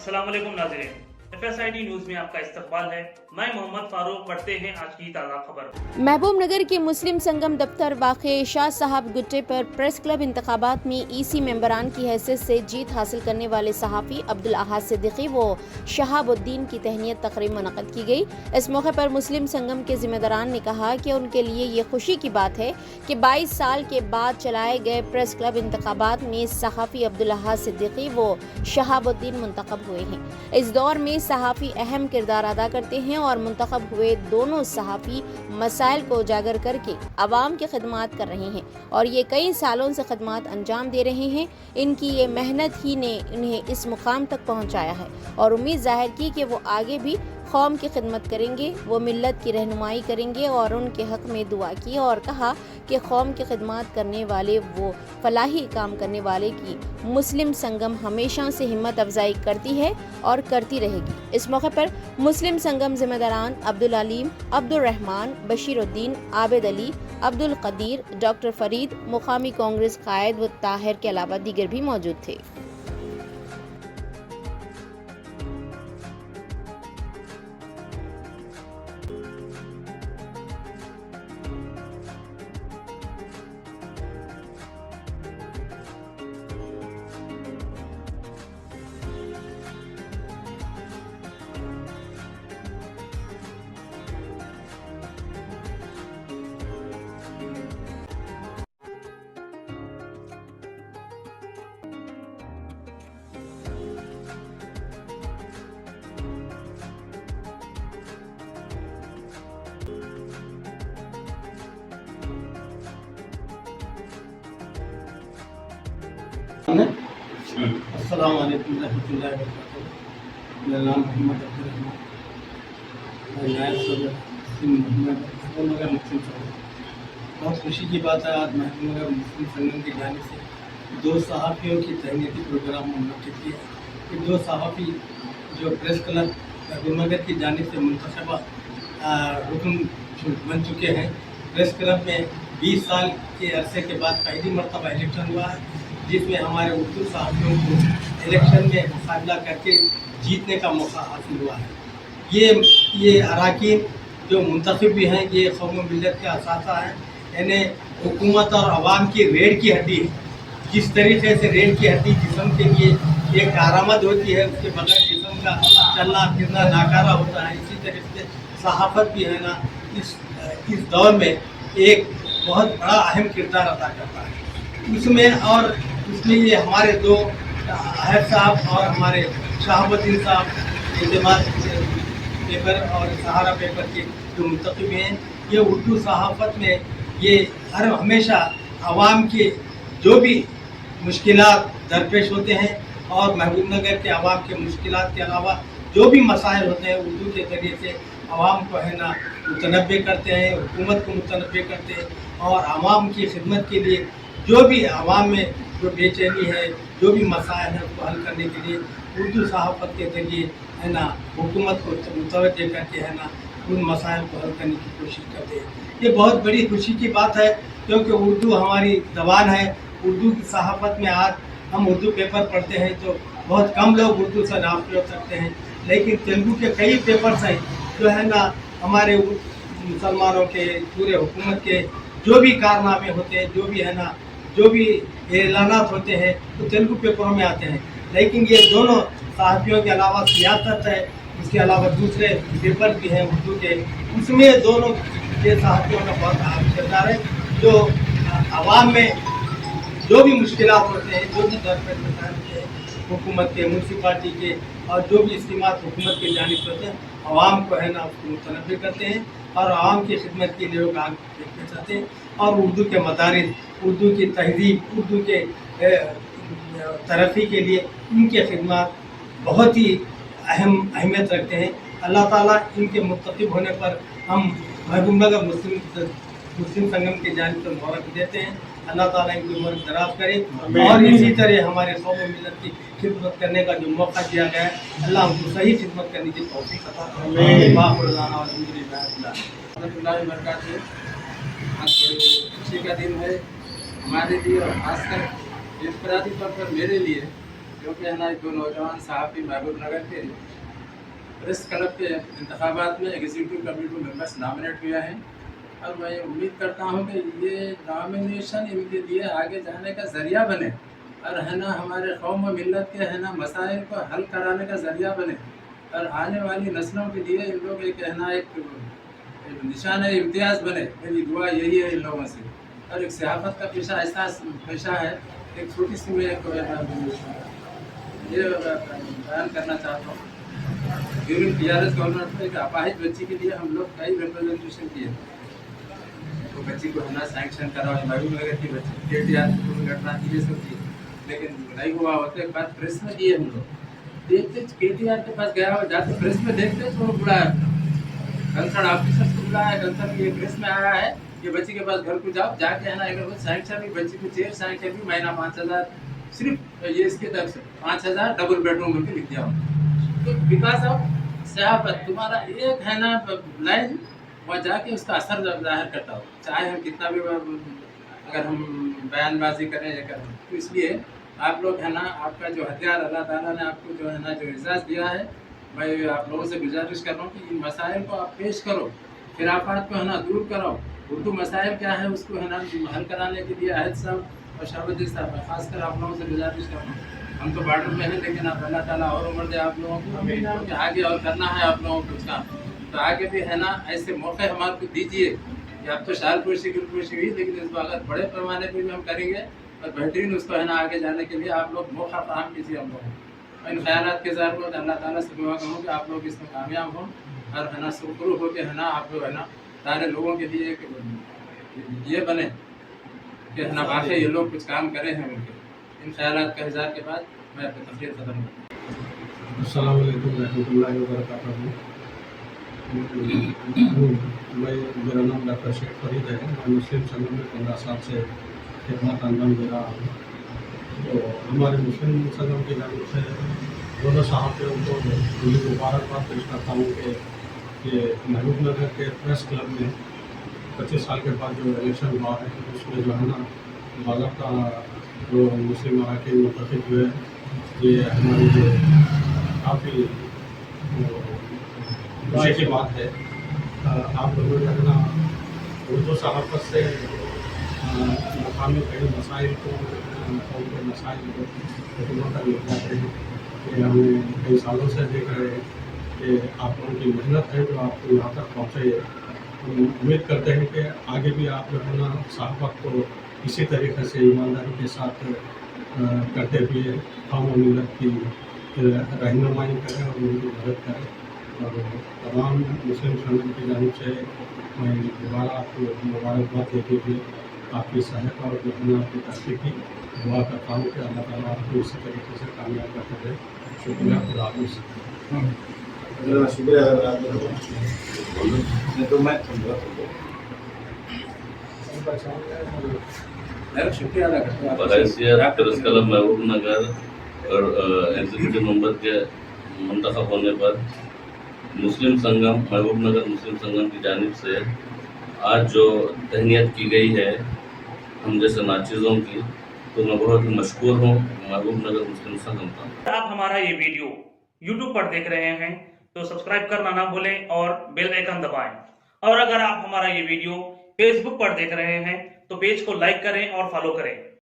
अस्सलाम वालेकुम नाज़रीन, FSID न्यूज़ में आपका इस्तकबाल है। मैं मोहम्मद फारूक। पढ़ते हैं आज की ताज़ा खबर। महबूब नगर के मुस्लिम संगम दफ्तर वाक़े शाह साहब गुट्टे पर प्रेस क्लब इंतखाबात में EC मेंबरान की हैसियत से जीत हासिल करने वाले सहाफ़ी अब्दुल अहाद सिद्दीकी व शहाबुद्दीन की तहनीत तकरीब मुनक़्क़द की गई। इस मौके पर मुस्लिम संगम के ज़िम्मेदारान ने कहा कि उनके लिए ये खुशी की बात है कि 22 साल के बाद चलाए गए प्रेस क्लब इंतखाबात में सहाफ़ी अब्दुल अहाद सिद्दीकी व शहाबुद्दीन मुंतखब हुए हैं। इस दौर में सहाफ़ी अहम किरदार अदा करते हैं और मुंतखब हुए दोनों सहाफ़ी मसाइल को उजागर करके आवाम की खिदमत कर रहे हैं और ये कई सालों से खिदमत अंजाम दे रहे हैं। इनकी ये मेहनत ही ने उन्हें इस मुकाम तक पहुंचाया है और उम्मीद जाहिर की कि वो आगे भी कौम की खिदमत करेंगे, वो मिल्लत की रहनुमाई करेंगे और उनके हक़ में दुआ की और कहा कि कौम की खिदमत करने वाले वो फलाही काम करने वाले की मुस्लिम संगम हमेशा से हिम्मत अफजाई करती है और करती रहेगी। इस मौके पर मुस्लिम संगम ज़िम्मेदारान अब्दुल अलीम, अब्दुल रहमान, बशीरुद्दीन, आबिद अली, अब्दुल कदीर, डॉक्टर फरीद, मुकामी कांग्रेस कायद व ताहिर के अलावा दीगर भी मौजूद थे। अस्सलाम वालेकुम रहमतुल्लाहि व बरकातहू। मेरा नाम मोहम्मद अब्दुल रहमान, मैं नायब सदर महबूब नगर मुस्लिम संगम। बहुत खुशी की बात है, आज महबूब नगर मुस्लिम संगम की जानिब से दो सहाफ़ियों की तहनीती प्रोग्राम मुनक़्क़िद किया है। कि दो सहाफ़ी जो प्रेस क्लब महबूब नगर की जानिब से मुंतखबा रुकन बन चुके हैं। प्रेस क्लब में 20 साल के अरसे के बाद पहली मरतबा इलेक्शन हुआ है, जिसमें हमारे उर्दू सहाफ़ियों को इलेक्शन में मुकाबला करके जीतने का मौका हासिल हुआ है। ये अराकीन जो मुंतखब भी हैं, ये कौम मिल्लत के असासा हैं। इन्हें हुकूमत और आवाम की रीढ़ की हड्डी है। जिस तरीके से रीढ़ की हड्डी जिस्म के लिए एक कारआमद होती है, उसके बगैर जिस्म का चलना फिरना नाकारा होता है, इसी तरीके से सहाफ़त भी है ना इस दौर में एक बहुत बड़ा अहम किरदार अदा करता है। उसमें और इसलिए हमारे दो अहद साहब और हमारे शहाबुद्दीन साहब इल्तिमास पेपर और सहारा पेपर के जो मुंतखब हैं, ये उर्दू सहाफ़त में ये हमेशा आवाम के जो भी मुश्किलात दरपेश होते हैं और महबूब नगर के आवाम के मुश्किलात के अलावा जो भी मसाइल होते हैं, उर्दू के ज़रिए से आवाम को है ना मुतनब्बे करते हैं, हुकूमत को मुतनब्बे करते हैं और आवाम की खिदमत के लिए जो भी आवाम में जो बेचैनी है, जो भी मसाइल हैं, उसको हल करने के लिए उर्दू सहाफ़त के ज़रिए है ना हुकूमत को मुतवज्जह करके है ना उन मसाइल को हल करने की कोशिश करते हैं। ये बहुत बड़ी खुशी की बात है, क्योंकि उर्दू हमारी ज़बान है। उर्दू की सहाफ़त में आज हम उर्दू पेपर पढ़ते हैं तो बहुत कम लोग उर्दू से नाफ़िल हो सकते हैं, लेकिन तेलुगु के कई पेपर्स हैं जो है ना हमारे मुसलमानों के पूरे हुकूमत के जो भी कारनामे होते हैं, जो भी है ना जो भी एलानात होते हैं, तो तेलुगु पेपरों में आते हैं। लेकिन ये दोनों सहाफ़ियों के अलावा सियासत है, उसके अलावा दूसरे पेपर भी हैं उर्दू के, उसमें दोनों के सहाफ़ियों का बहुत अहम किरदार है। जो आवाम में जो भी मुश्किलात होते हैं, जो भी दरपेश मसाइल होते हैं हुकूमत के, म्यूनसिपालिटी के और जो भी इस्तेमाल हुकूमत के जानिब से होते हैं, आवाम को है ना उसको मुतनब्बे करते हैं और आवाम की खिदमत के लिए लोग आगे देखना चाहते हैं। और उर्दू के मदारिस, उर्दू की तहज़ीब, उर्दू के तरक्की के लिए इनके खिदमत बहुत ही अहमियत रखते हैं। अल्लाह ताला इनके मुंतखब होने पर हम महबूब नगर मुस्लिम संगम की जानिब से मुबारक देते हैं। अल्लाह ताला इनकी उम्र दराज करे और इसी तरह हमारे कौम मिल्लत की खिदमत करने का जो मौका दिया गया है, अल्लाह हमको सही खिदमत करने की तौफीक अता फरमाए। आज बड़ी खुशी का दिन है हमारे लिए और खासकर इंफरादी तौर पर मेरे लिए, क्योंकि है ना दो नौजवान सहाफ़ी महबूब नगर के प्रेस क्लब के इंतखाबात में एग्जीक्यूटिव कमेटी मेंबर्स नॉमिनेट हुए हैं और मैं उम्मीद करता हूं कि ये नॉमिनेशन इनके लिए आगे जाने का ज़रिया बने और है ना हमारे कौम व मिल्लत के है ना मसाइल को हल कराने का ज़रिया बने और आने वाली नस्लों के लिए इन लोग एक है ना एक निशान इम्तियाज़ बने। मेरी दुआ यही है इन लोगों से। और एक सहाफ़त का पेशा ऐसा पेशा है, एक छोटी सी मैं ये बयान करना चाहता हूँ। ड्यूरिंग PRS गवर्नमेंट में एक अपाहिज बच्ची के लिए हम लोग कई रिप्रेजेंटेशन किए, तो बच्ची को है ना सैंक्शन कराओ, महबूब नगर की बच्ची KTR घटना की ये सब की, लेकिन नहीं हुआ। होते एक बात प्रेस में किए हम लोग, देखते KTR के पास गया और जाते प्रेस में देखते तो बुलाया कंसर्न ऑफिसर को, बुलाया कंसर्न ये प्रेस में आया है, ये बच्ची के पास घर को जाओ, जाके है ना अगर वो सैंक्शन भी बच्ची को चेयर सैंक्शन भी महीना 5,000 सिर्फ ये इसके तरफ से 5,000 डबल बेडरूम में लिख दिया हो। तो विकास ऑफ सहाफ़त तुम्हारा एक है ना लाइन वहाँ जाके उसका असर जाहिर करता हो, चाहे हम कितना भी अगर हम बयानबाजी करें या करें। तो इसलिए आप लोग है ना आपका जो हथियार अल्लाह ताला ने आपको जो है ना जो इजाज़त दिया है, मैं आप लोगों से गुजारिश कर रहा हूँ कि इन मसाइल को आप पेश करो, खिलाफात को है ना दूर करो। उर्दू मसाइल क्या है उसको है ना हल कराने के लिए आहिद साहब और शाहबुद्दीन साहब, खासकर आप लोगों से गुजारिश कर रहा हूँ। हम तो बॉर्डर में हैं, लेकिन आप अल्लाह ताला और उम्र दे आप लोगों को, आगे और करना है आप लोगों को उसका, तो आगे भी है ना ऐसे मौके हमारे को दीजिए कि आप तो शालपोशी गिलपोशी हुई, लेकिन इसको अगर बड़े पैमाने पर भी हम करेंगे और बेहतरीन उसको है ना आगे जाने के लिए आप लोग मौका फराहम कीजिए हम लोगों को। इन ख्यालात के ज़र को अल्लाह ताला से दुआ करूँ कि आप लोग इसमें कामयाब हों और है ना सुरखरू हो के है ना आप लोग है ना सारे लोगों के लिए एक ये बने कि है ना वाकई ये लोग कुछ काम करे हैं उनके। इन ख्यालात का इज़हार के बाद मैं अपनी तकरीर ख़त्म करता हूँ। अस्सलाम वालेकुम रहमतुल्लाहि व बरकातहू। मेरा नाम डॉक्टर शेख फरीद है। मैं मुस्लिम संगम में 15 साल से खिदमत अंजाम दे रहा हूँ। तो हमारे मुस्लिम संगम की जानिब से दोनों सहाफ़ियों को मुझे मुबारकबाद पेश करता हूँ कि ये महबूब नगर के प्रेस क्लब में 25 साल के बाद जो इलेक्शन हुआ है उसमें जो है ना बाज़ाब्ता जो मुस्लिम अरकान मुंतखब हुए, ये हमारी जो काफ़ी खुशी की बात है। आप लोगों ने है ना उर्दू सहाफ़त से मकामी कई मसाइल को उनके मसाइल को हुकूमत तक ले जाते हैं। कि हमें कई सालों से देख रहे हैं कि आप लोगों की मेहनत है जो आपको यहाँ तक पहुँचे। हम उम्मीद करते हैं कि आगे भी आप जो है ना सहाफ़त को इसी तरीके से ईमानदारी के साथ करते हुए कौम व मिल्लत की रहनुमाई करें और उनकी मदद करें। और तमाम मुस्लिम संगम की जानिब से मैं दोबारा आपको मुबारकबाद देते हुए आपकी सहायता और जो है ना आपकी तरक्की की दुआ करता हूँ कि अल्लाह ताला आपको इसी तरीके से कामयाब करते रहे। शुक्रिया, खुदा हाफ़िज़। शुक्रिया। तो मैं शुक्रिया अदा करता हूँ। बहैसियत प्रेस क्लब महबूब नगर और एग्जीक्यूटिव मेंबर के मुंतखब होने पर मुस्लिम संगम महबूब नगर मुस्लिम संगम की जानिब से आज जो तहनीत की गई है हम जैसे नाचीज़ों की, तो मैं बहुत ही मशकूर हूँ महबूब नगर मुस्लिम संगम का। आप हमारा ये वीडियो YouTube पर देख रहे हैं तो सब्सक्राइब करना ना भूलें और बेल आइकन दबाएं। और अगर आप हमारा ये वीडियो Facebook पर देख रहे हैं तो पेज को लाइक करें और फॉलो करें।